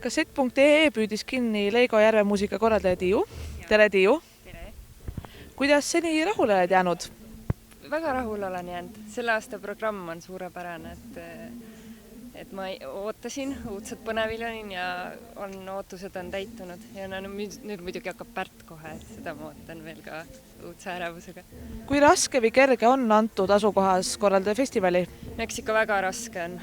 Kassett.ee püüdis kinni Leigo Järve muusikakorraldaja Tiiu. Tere, Tiiu! Tere! Kuidas seni rahule oled jäänud? Väga rahul olen jäänud. Selle aasta programm on suurepärane, et ma ootasin, õudselt põnevil olin ja ootused on täitunud. Ja nüüd muidugi hakkab Pärt kohe, et seda ma ootan veel ka õudse ärevusega. Kui raske või kerge on antud asukohas korraldada festivali? Eks ikka väga raske on.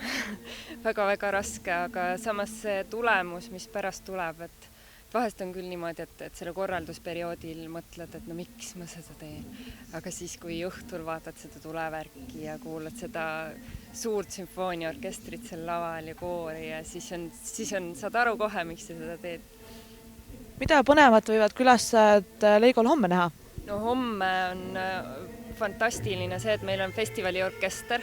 Väga-väga raske, aga samas see tulemus, mis pärast tuleb, et vahest on küll niimoodi, et selle korraldusperioodil mõtled, et no miks ma seda teen. Aga siis, kui õhtul vaatad seda tulevärki ja kuulad seda suurt sümfooniaorkestrit seal laval ja koori ja siis saad aru kohe, miks sa seda teed. Mida põnevat võivad külastajad Leigol homme näha? No homme on fantastiline see, et meil on festivaliorkester,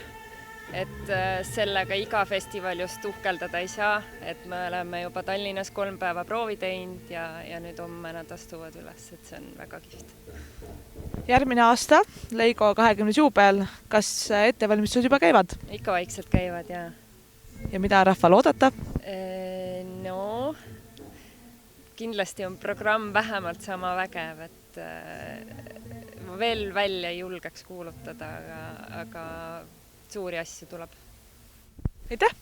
et sellega iga festival just uhkeldada ei saa, et me oleme juba Tallinnas 3 päeva proovi teinud ja nüüd homme nad astuvad üles, et see on väga kihvt. Järgmine aasta, Leigo 20. juubel, kas ettevalmistused juba käivad? Ikka vaikselt käivad, jaa. Ja mida rahval oodata? No, kindlasti on programm vähemalt sama vägev, et veel välja ei julgeks kuulutada, aga suuri asju tuleb. Aitäh!